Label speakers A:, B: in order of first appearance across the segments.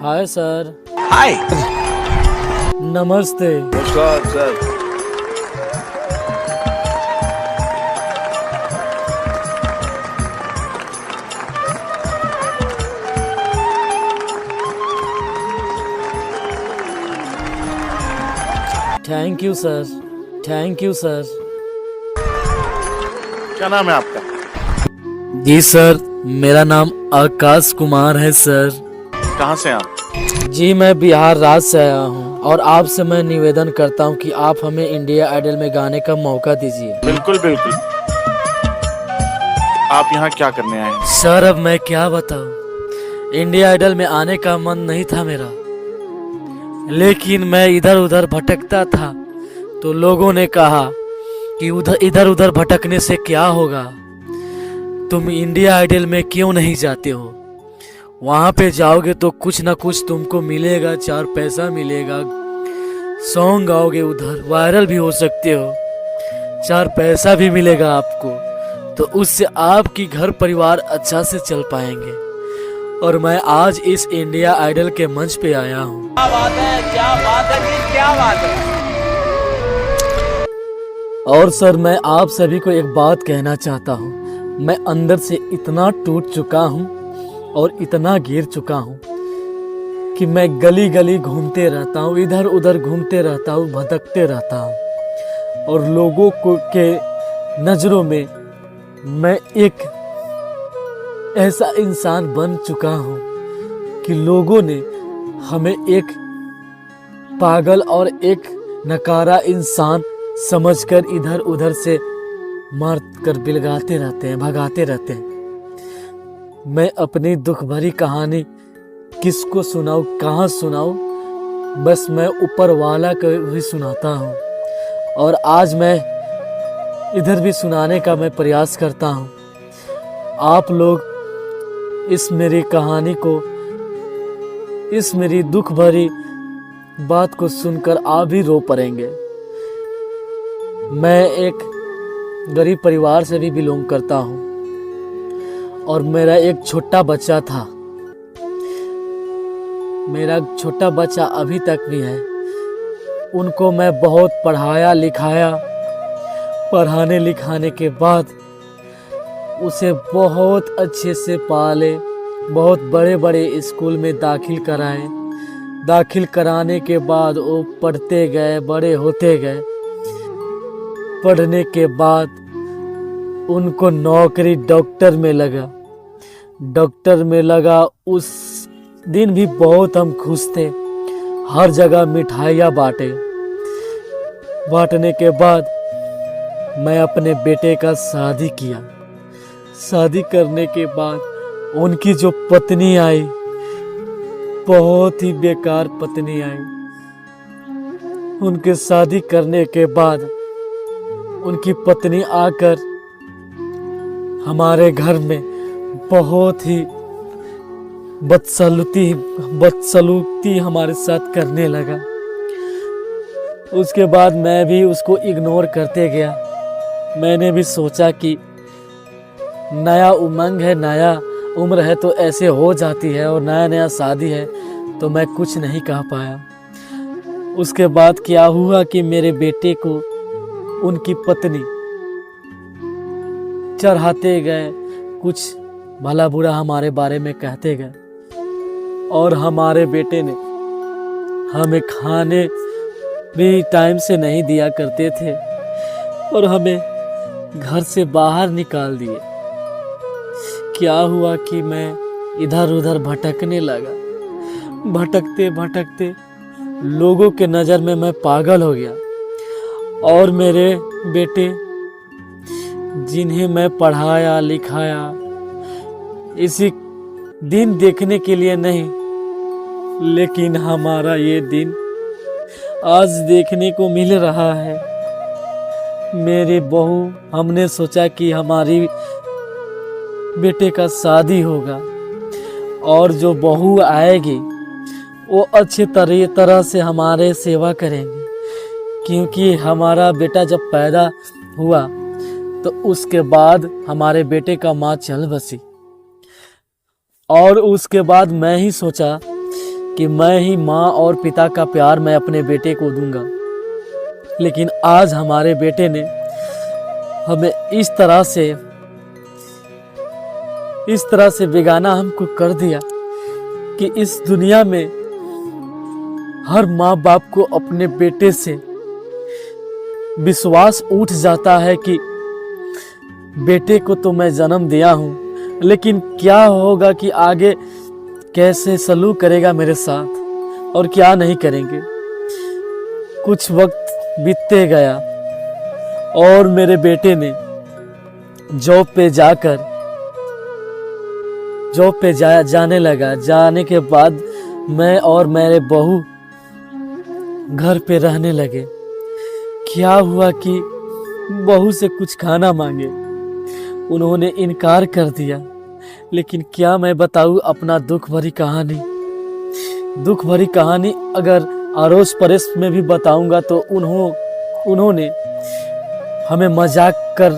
A: Hi sir.
B: हाय।
A: नमस्ते।
B: नमस्कार sir.
A: Thank you sir. Thank you sir.
B: क्या नाम है आपका?
A: जी सर, मेरा नाम आकाश कुमार है सर।
B: कहाँ से हैं आप?
A: जी मैं बिहार राज्य से आया हूँ और आपसे मैं निवेदन करता हूँ कि आप हमें इंडिया आइडल में गाने का मौका दीजिए।
B: बिल्कुल बिल्कुल। आप यहाँ क्या करने आए हैं?
A: सर अब मैं क्या बताऊँ, इंडिया आइडल में आने का मन नहीं था मेरा, लेकिन मैं इधर उधर भटकता था तो लोगों ने कहा कि इधर उधर भटकने से क्या होगा, तुम इंडिया आइडल में क्यों नहीं जाते हो, वहाँ पे जाओगे तो कुछ ना कुछ तुमको मिलेगा, 4 पैसा मिलेगा, सॉन्ग गाओगे उधर वायरल भी हो सकते हो, 4 पैसा भी मिलेगा आपको, तो उससे आपकी घर परिवार अच्छा से चल पाएंगे। और मैं आज इस इंडिया आइडल के मंच पे आया हूँ।
C: क्या बात है, क्या बात है जी, क्या बात है।
A: और सर मैं आप सभी को एक बात कहना चाहता हूँ, मैं अंदर से इतना टूट चुका हूँ और इतना गिर चुका हूँ कि मैं गली गली घूमते रहता हूँ, इधर उधर घूमते रहता हूँ, भटकते रहता हूँ और लोगों को के नज़रों में मैं एक ऐसा इंसान बन चुका हूँ कि लोगों ने हमें एक पागल और एक नकारा इंसान समझकर इधर उधर से मार कर बिलगाते रहते हैं, भगाते रहते हैं। मैं अपनी दुख भरी कहानी किसको सुनाऊं, कहाँ सुनाऊं, बस मैं ऊपर वाला को ही सुनाता हूँ और आज मैं इधर भी सुनाने का मैं प्रयास करता हूँ। आप लोग इस मेरी कहानी को, इस मेरी दुख भरी बात को सुनकर आप भी रो पड़ेंगे। मैं एक गरीब परिवार से भी बिलोंग करता हूँ और मेरा एक छोटा बच्चा था, मेरा छोटा बच्चा अभी तक भी है। उनको मैं बहुत पढ़ाया लिखाया, पढ़ाने लिखाने के बाद उसे बहुत अच्छे से पाले, बहुत बड़े बड़े स्कूल में दाखिल कराए। दाखिल कराने के बाद वो पढ़ते गए, बड़े होते गए। पढ़ने के बाद उनको नौकरी डॉक्टर में लगा, डॉक्टर में लगा। उस दिन भी बहुत हम खुश थे, हर जगह मिठाइयाँ बांटने के बाद मैं अपने बेटे का शादी किया। शादी करने के बाद उनकी जो पत्नी आई, बहुत ही बेकार पत्नी आई। उनके शादी करने के बाद उनकी पत्नी आकर हमारे घर में बहुत ही बदसलूकी हमारे साथ करने लगा। उसके बाद मैं भी उसको इग्नोर करते गया। मैंने भी सोचा कि नया उमंग है, नया उम्र है तो ऐसे हो जाती है, और नया नया शादी है तो मैं कुछ नहीं कह पाया। उसके बाद क्या हुआ कि मेरे बेटे को उनकी पत्नी चढ़ाते गए, कुछ भला बुरा हमारे बारे में कहते गए और हमारे बेटे ने हमें खाने भी टाइम से नहीं दिया करते थे और हमें घर से बाहर निकाल दिए। क्या हुआ कि मैं इधर उधर भटकने लगा। भटकते भटकते लोगों के नज़र में मैं पागल हो गया और मेरे बेटे जिन्हें मैं पढ़ाया लिखाया इसी दिन देखने के लिए नहीं, लेकिन हमारा ये दिन आज देखने को मिल रहा है। मेरी बहू, हमने सोचा कि हमारी बेटे का शादी होगा और जो बहू आएगी वो अच्छे तरह से हमारे सेवा करेंगे, क्योंकि हमारा बेटा जब पैदा हुआ तो उसके बाद हमारे बेटे का माँ चल बसी। और उसके बाद मैं ही सोचा कि मैं ही माँ और पिता का प्यार मैं अपने बेटे को दूंगा, लेकिन आज हमारे बेटे ने हमें इस तरह से बेगाना हमको कर दिया कि इस दुनिया में हर माँ बाप को अपने बेटे से विश्वास उठ जाता है कि बेटे को तो मैं जन्म दिया हूँ, लेकिन क्या होगा कि आगे कैसे सलूक करेगा मेरे साथ और क्या नहीं करेंगे। कुछ वक्त बीतते गया और मेरे बेटे ने जॉब पे जाने लगा। जाने के बाद मैं और मेरे बहू घर पे रहने लगे। क्या हुआ कि बहू से कुछ खाना मांगे, उन्होंने इनकार कर दिया। लेकिन क्या मैं बताऊं अपना दुख भरी कहानी अगर अड़ोस पड़ोस में भी बताऊंगा तो उन्होंने हमें मजाक कर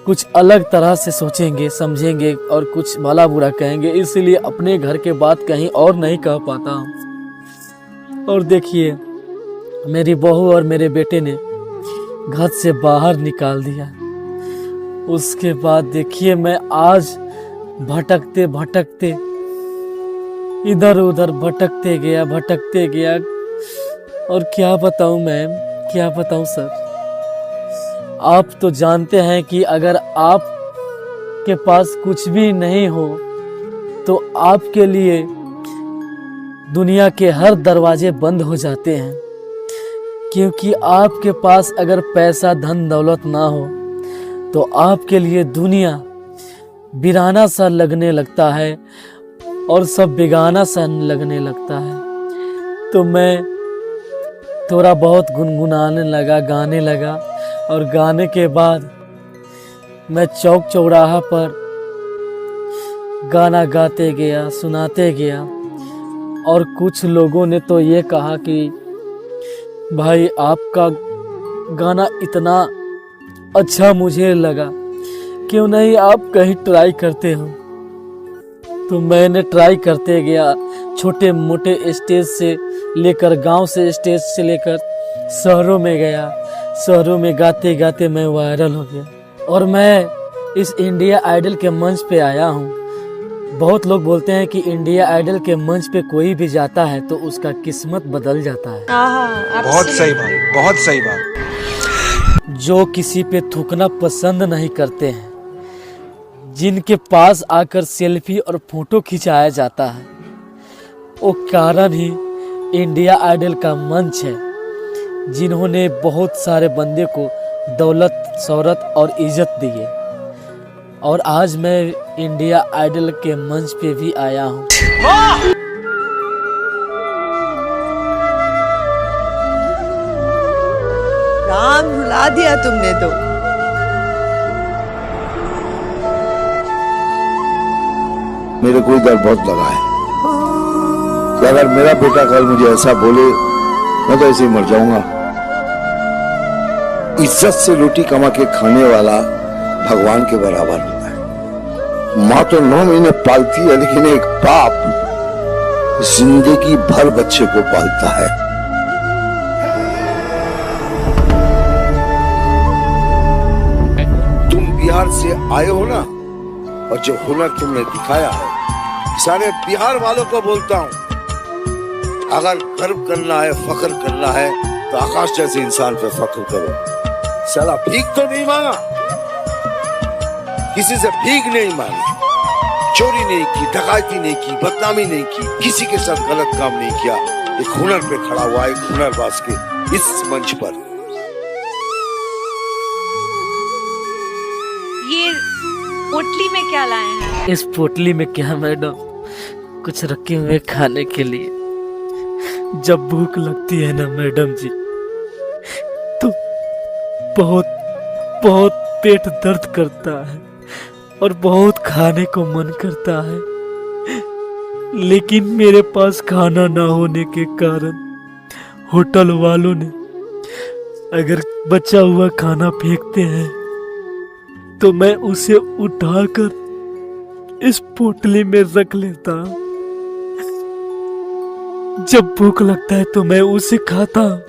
A: कुछ अलग तरह से सोचेंगे, समझेंगे और कुछ भला बुरा कहेंगे, इसलिए अपने घर के बात कहीं और नहीं कह पाता हूँ। और देखिए, मेरी बहू और मेरे बेटे ने घर से बाहर निकाल दिया। उसके बाद देखिए, मैं आज भटकते इधर उधर भटकते गया। और क्या बताऊं मैम, क्या बताऊं सर। आप तो जानते हैं कि अगर आप के पास कुछ भी नहीं हो तो आपके लिए दुनिया के हर दरवाजे बंद हो जाते हैं, क्योंकि आपके पास अगर पैसा धन दौलत ना हो तो आपके लिए दुनिया वीराना सा लगने लगता है और सब बेगाना सा लगने लगता है। तो मैं थोड़ा बहुत गुनगुनाने लगा, गाने लगा, और गाने के बाद मैं चौक चौराहा पर गाना गाते गया, सुनाते गया। और कुछ लोगों ने तो ये कहा कि भाई आपका गाना इतना अच्छा मुझे लगा, क्यों नहीं आप कहीं ट्राई करते हो। तो मैंने ट्राई करते गया, छोटे मोटे स्टेज से लेकर, गांव से स्टेज से लेकर शहरों में गया। शहरों में गाते गाते मैं वायरल हो गया और मैं इस इंडिया आइडल के मंच पे आया हूँ। बहुत लोग बोलते हैं कि इंडिया आइडल के मंच पे कोई भी जाता है तो उसका किस्मत बदल जाता है।
D: बहुत सही बात, बहुत सही बात।
A: जो किसी पे थूकना पसंद नहीं करते हैं, जिनके पास आकर सेल्फी और फोटो खिंचाया जाता है, वो कारण ही इंडिया आइडल का मंच है, जिन्होंने बहुत सारे बंदे को दौलत, शोहरत और इज्जत दी है। और आज मैं इंडिया आइडल के मंच पे भी आया हूँ।
E: राम रुला दिया तुमने तो।
F: मेरे को डर बहुत लगा है कि अगर मेरा बेटा कल मुझे ऐसा बोले, मैं तो ऐसे ही मर जाऊंगा। इज्जत से रोटी कमा के खाने वाला भगवान के बराबर होता है। माँ तो 9 महीने पालती है, लेकिन एक बाप जिंदगी भर बच्चे को पालता है। तुम बिहार से आए हो ना, और जो हुनर तुमने दिखाया है, सारे बिहार वालों को बोलता हूँ, अगर गर्व करना है, फख्र करना है, तो आकाश जैसे इंसान पे फख्र करो। साला भीख तो नहीं मांगा, किसी से भीख नहीं मांगी, चोरी नहीं की, डकैती नहीं की, बदनामी नहीं की, किसी के साथ गलत काम नहीं किया। एक हुनर पे खड़ा हुआ, एक हुनरबाज के इस मंच पर।
G: ये पोटली में क्या लाए हैं?
A: इस पोटली में क्या मैडम, कुछ रखे हुए खाने के लिए। जब भूख लगती है ना मैडम जी, तो बहुत बहुत पेट दर्द करता है और बहुत खाने को मन करता है, लेकिन मेरे पास खाना ना होने के कारण होटल वालों ने अगर बचा हुआ खाना फेंकते हैं तो मैं उसे उठाकर इस पोटली में रख लेता जब भूख लगता है तो मैं उसे खाता हूँ।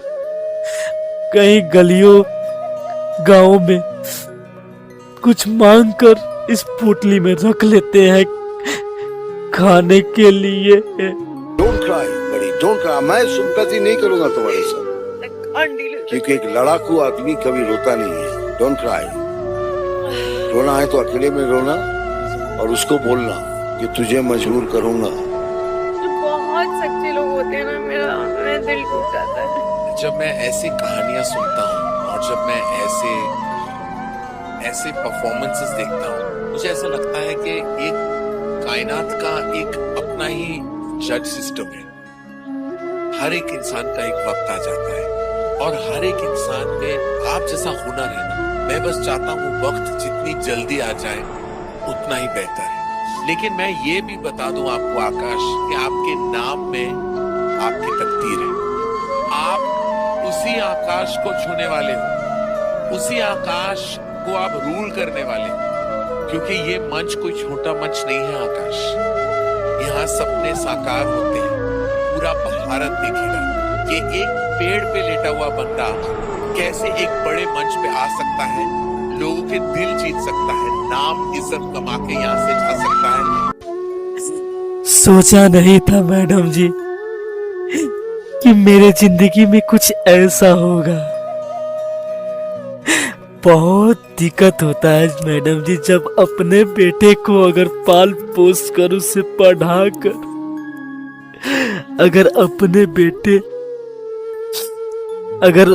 A: कहीं गलियों गांवों में कुछ मांग कर इस पोटली में रख लेते हैं खाने के लिए।
F: डोंट क्राई बड़ी, डोंट क्राई। मैं सिंपैथी नहीं करूंगा तुम्हारे साथ, क्योंकि एक लड़ाकू आदमी कभी रोता नहीं है। Don't cry. रोना है तो अकेले में रोना और उसको बोलना कि तुझे मजबूर करूंगा।
G: बहुत सच्चे लोग होते हैं ना, मेरा दिल टूट जाता है
H: जब मैं ऐसी कहानियां सुनता हूँ और जब मैं ऐसे परफॉर्मेंसेस देखता हूँ, मुझे ऐसा लगता है कि एक कायनात का एक अपना ही जज सिस्टम है। हर एक इंसान का एक वक्त आ जाता है और हर एक इंसान में आप जैसा हुनर है ना। मैं बस चाहता हूँ वक्त जितनी जल्दी आ जाए उतना ही बेहतर है। लेकिन मैं ये भी बता दूं आपको आकाश कि आपके नाम में आपकी तकदीर है। आप उसी आकाश को छूने वाले हो, उसी आकाश को आप रूल करने वाले हो, क्योंकि ये मंच कोई छोटा मंच नहीं है आकाश। यहाँ सपने साकार होते हैं, पूरा भारत दिखेगा कि एक पेड़ पे लेटा हुआ बंदा कैसे एक बड़े मंच पे आ सकता है, लोगों के दिल जीत सकता है, नाम इज्जत कमा के यहाँ से जा सकता है।
A: सोचा नहीं था मैडम जी कि मेरे जिंदगी में कुछ ऐसा होगा। बहुत दिक्कत होता है मैडम जी, जब अपने बेटे को अगर पाल पोस कर उसे पढ़ा कर अगर अपने बेटे अगर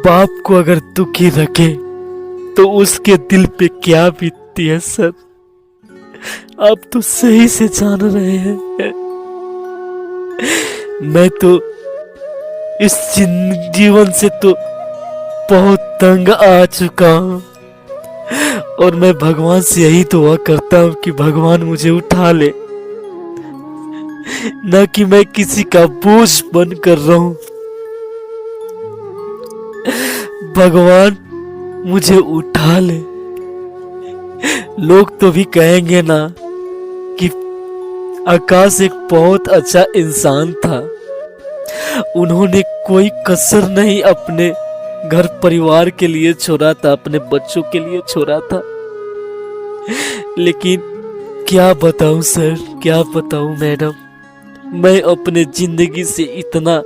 A: बाप को अगर दुखी रखे तो उसके दिल पे क्या बीतती है सर, आप तो सही से जान रहे हैं। मैं तो इस जीवन से तो बहुत तंग आ चुका हूं और मैं भगवान से यही दुआ करता हूं कि भगवान मुझे उठा ले, न कि मैं किसी का बोझ बन कर रहूं। भगवान मुझे उठा ले। लोग तो भी कहेंगे ना कि आकाश एक बहुत अच्छा इंसान था, उन्होंने कोई कसर नहीं अपने घर परिवार के लिए छोड़ा था, अपने बच्चों के लिए छोड़ा था। लेकिन क्या बताऊं सर, क्या बताऊं मैडम, मैं अपने जिंदगी से इतना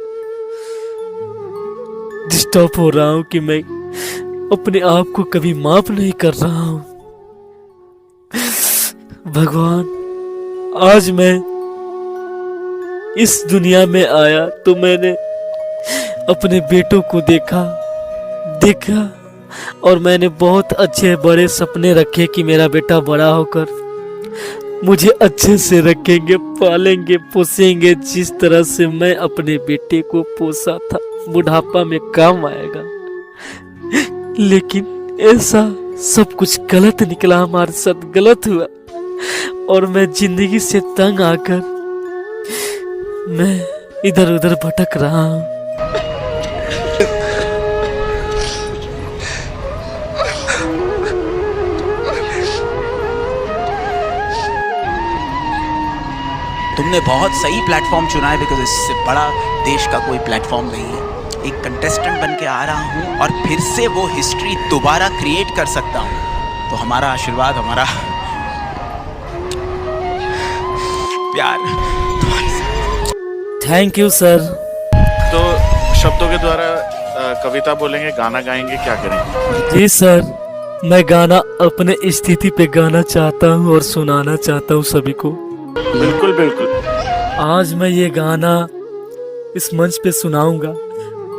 A: डिस्टर्ब हो रहा हूं कि मैं अपने आप को कभी माफ नहीं कर रहा हूं। भगवान, आज मैं इस दुनिया में आया तो मैंने अपने बेटों को देखा और मैंने बहुत अच्छे बड़े सपने रखे कि मेरा बेटा बड़ा होकर मुझे अच्छे से रखेंगे, पालेंगे, पोसेंगे, जिस तरह से मैं अपने बेटे को पोसा था, बुढ़ापा में काम आएगा। लेकिन ऐसा सब कुछ गलत निकला, हमारे साथ गलत हुआ और मैं जिंदगी से तंग आकर मैं इधर उधर भटक रहा हूं।
I: तुमने बहुत सही प्लेटफॉर्म चुना है, बिकॉज इससे बड़ा देश का कोई प्लेटफॉर्म नहीं है। एक कंटेस्टेंट बन के आ रहा हूँ और फिर से वो हिस्ट्री दोबारा क्रिएट कर सकता हूँ। तो हमारा आशीर्वाद, हमारा प्यार तुम्हारे साथ।
A: Thank you sir.
B: तो शब्दों के द्वारा कविता बोलेंगे, गाना गाएंगे, क्या करेंगे?
A: जी सर, मैं गाना अपने स्थिति पे गाना चाहता हूँ और सुनाना चाहता हूँ सभी को।
B: बिल्कुल बिल्कुल।
A: आज मैं ये गाना इस मंच पे सुनाऊंगा।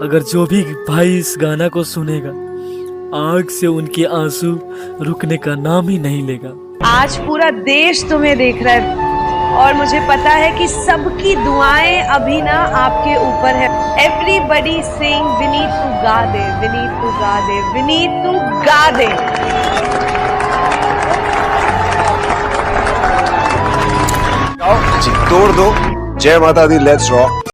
A: अगर जो भी भाई इस गाना को सुनेगा, आग से उनके आंसू रुकने का नाम ही नहीं लेगा।
E: आज पूरा देश तुम्हें देख रहा है और मुझे पता है कि सबकी दुआएं अभी ना आपके ऊपर है। एवरीबडी सिंग विनीत तू गा दे, विनीत तू गा दे, विनीत तू गा दे।
D: तोड़ दो। जय माता दी, लेट्स रॉक।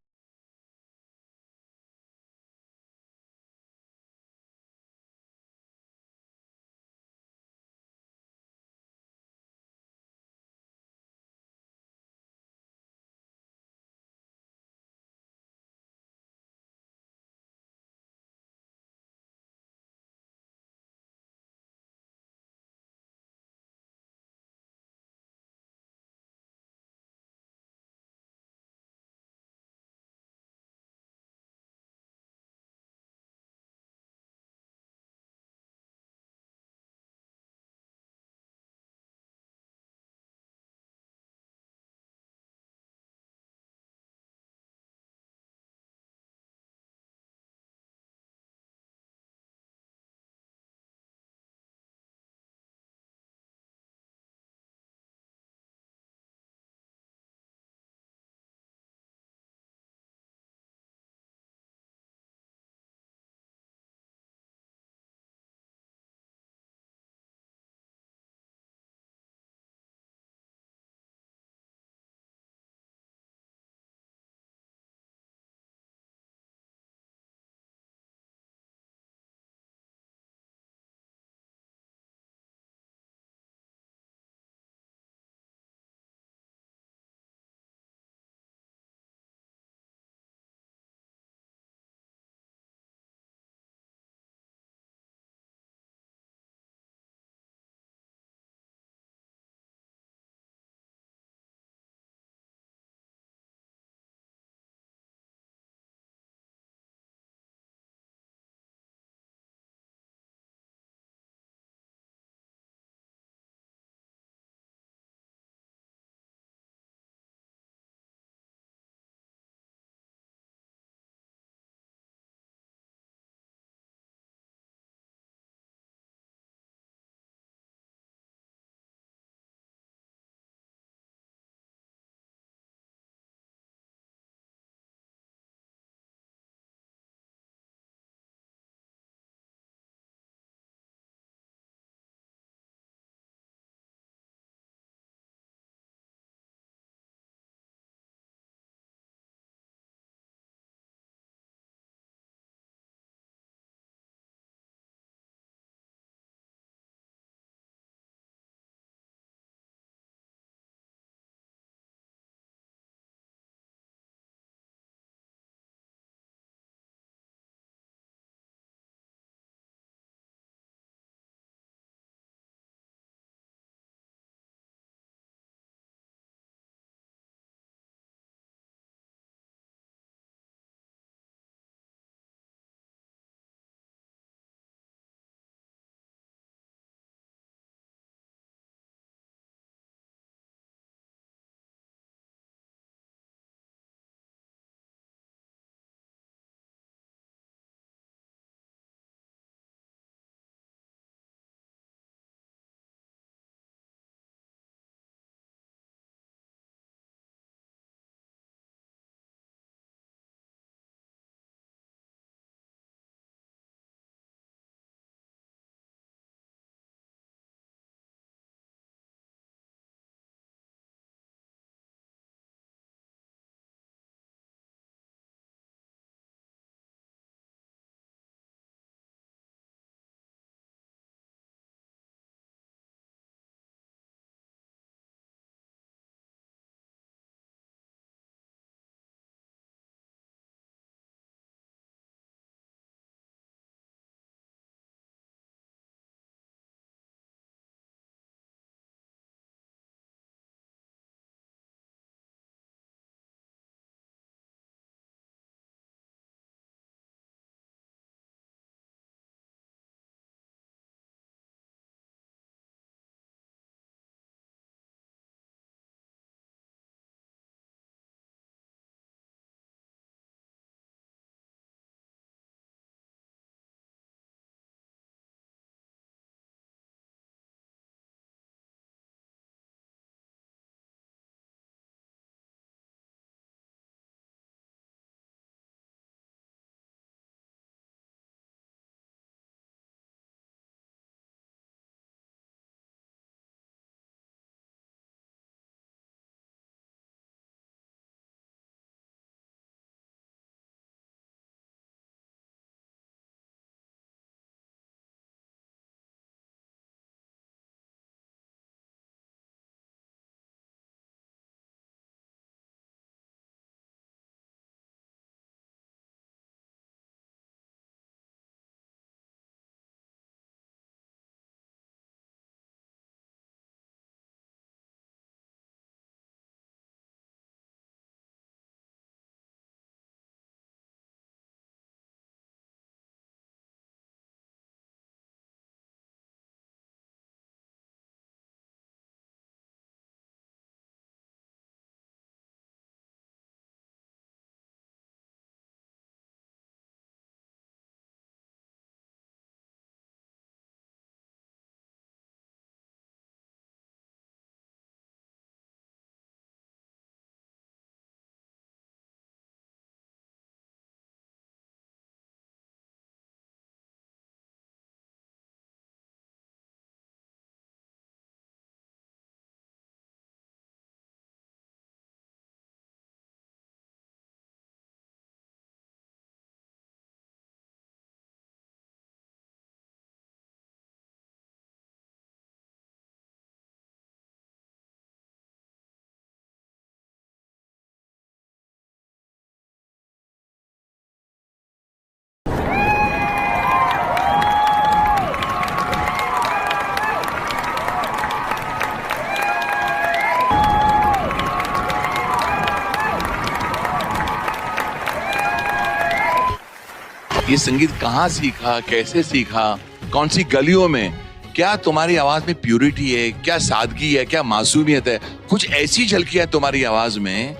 H: ये संगीत कहाँ सीखा, कैसे सीखा, कौन सी गलियों में, क्या तुम्हारी आवाज में प्यूरिटी है, क्या सादगी है, क्या मासूमियत है, कुछ ऐसी झलकियां है तुम्हारी आवाज में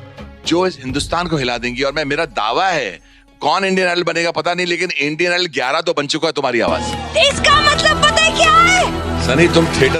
H: जो इस हिंदुस्तान को हिला देंगी। और मेरा दावा है, कौन इंडियन आइडल बनेगा पता नहीं, लेकिन इंडियन आइडल 11 तो बन चुका है तुम्हारी आवाज।
G: इसका मतलब पता है क्या है?
H: सनी तुम थिएटर